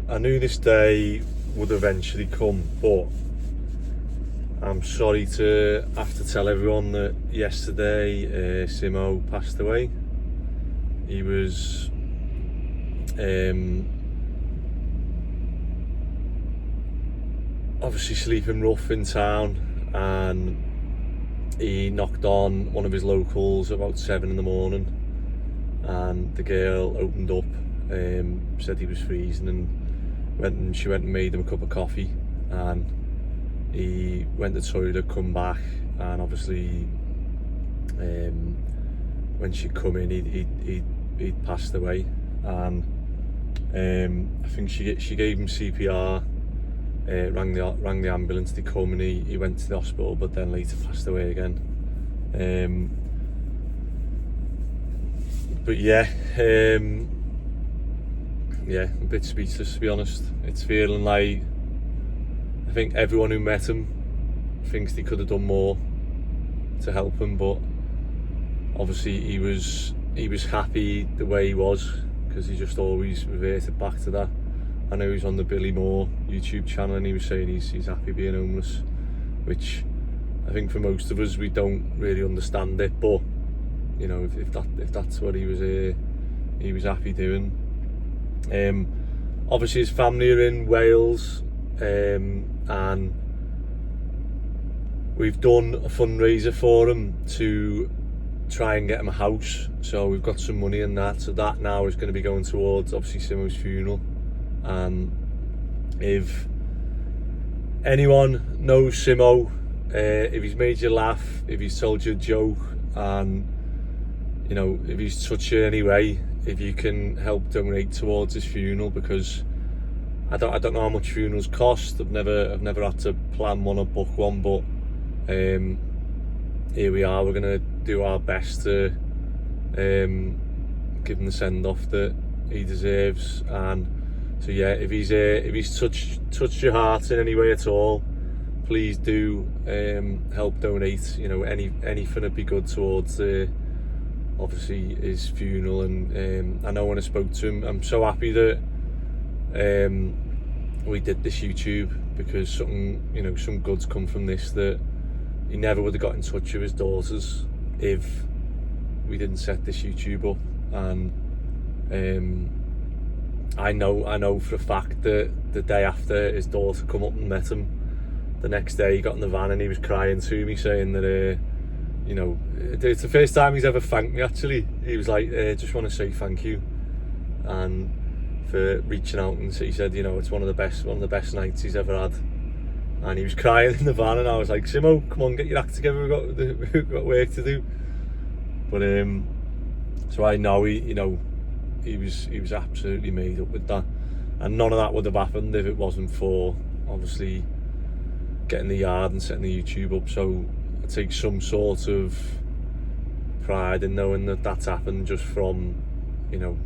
I knew this day would eventually come, but I'm sorry to have to tell everyone that yesterday Simmo passed away. He was obviously sleeping rough in town, and he knocked on one of his locals about 7 in the morning, and the girl opened up, said he was freezing, and she went and made him a cup of coffee, and he went to the toilet, come back, and obviously when she come in he'd passed away. And I think she gave him CPR, rang the ambulance, they come, and he went to the hospital, but then later passed away again. But yeah, a bit speechless, to be honest. It's feeling like I think everyone who met him thinks they could have done more to help him, but obviously he was happy the way he was, because he just always reverted back to that. I know he's on the Billy Moore YouTube channel, and he was saying he's happy being homeless, which I think for most of us, we don't really understand it, but you know, if that's what he was happy doing. Obviously his family are in Wales, and we've done a fundraiser for him to try and get him a house, so we've got some money in that, so that now is going to be going towards obviously Simmo's funeral. And if anyone knows Simmo, if he's made you laugh, if he's told you a joke, and you know, if he's touched you in any way, if you can help donate towards his funeral, because I don't know how much funerals cost. I've never had to plan one or book one, but here we are. We're gonna do our best to give him the send off that he deserves. And so yeah, if he's touched your heart in any way at all, please do help donate. You know, anything would be good towards obviously his funeral. And I know when I spoke to him, I'm so happy that we did this YouTube, because some good's come from this, that he never would have got in touch with his daughters if we didn't set this YouTube up. And I know for a fact that the day after his daughter come up and met him, the next day he got in the van and he was crying to me, saying that you know, it's the first time he's ever thanked me. Actually, he was like, just want to say thank you, and for reaching out. And so he said, you know, it's one of the best nights he's ever had. And he was crying in the van, and I was like, Simmo, come on, get your act together, we've got work to do. But so I know he was absolutely made up with that, and none of that would have happened if it wasn't for obviously getting the yard and setting the YouTube up. So I take some sort of pride in knowing that that's happened, just from, you know,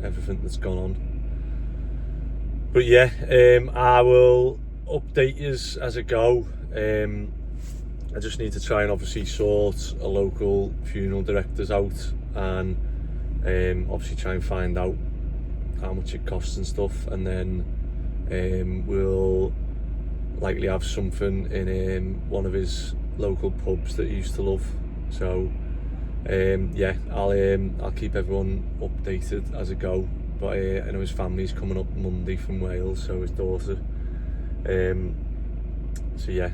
everything that's gone on. But yeah, I will update you as I go. I just need to try and obviously sort a local funeral directors out, and obviously try and find out how much it costs and stuff, and then we'll likely have something in one of his local pubs that he used to love. So yeah, I'll keep everyone updated as I go. But I know his family's coming up Monday from Wales, so his daughter. So yeah,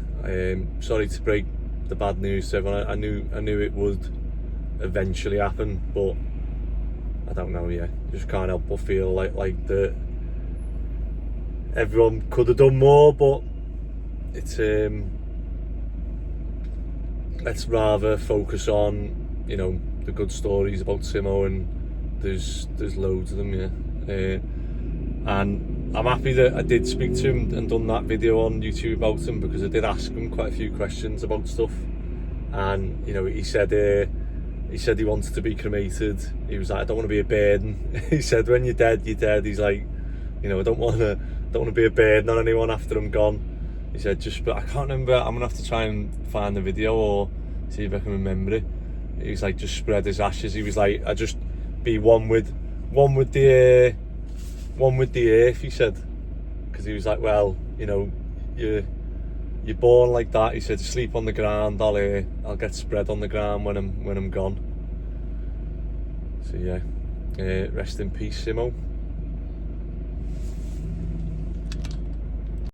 sorry to break the bad news to everyone. I knew it would eventually happen, but I don't know. Yeah, just can't help but feel like that everyone could have done more, but it's let's rather focus on, you know, the good stories about Simmo, and there's loads of them. Yeah, and I'm happy that I did speak to him and done that video on YouTube about him, because I did ask him quite a few questions about stuff. And you know, he said he wanted to be cremated. He was like, I don't want to be a burden. He said, when you're dead, you're dead. He's like, you know, I don't want to be a burden on anyone after I'm gone. He said, but I can't remember. I'm gonna have to try and find the video or see if I can remember it. He was like, just spread his ashes. He was like, I just be one with the earth, he said. because he was like, well, you know, you're born like that. He said, sleep on the ground. I'll get spread on the ground when I'm gone. So yeah, rest in peace, Simmo.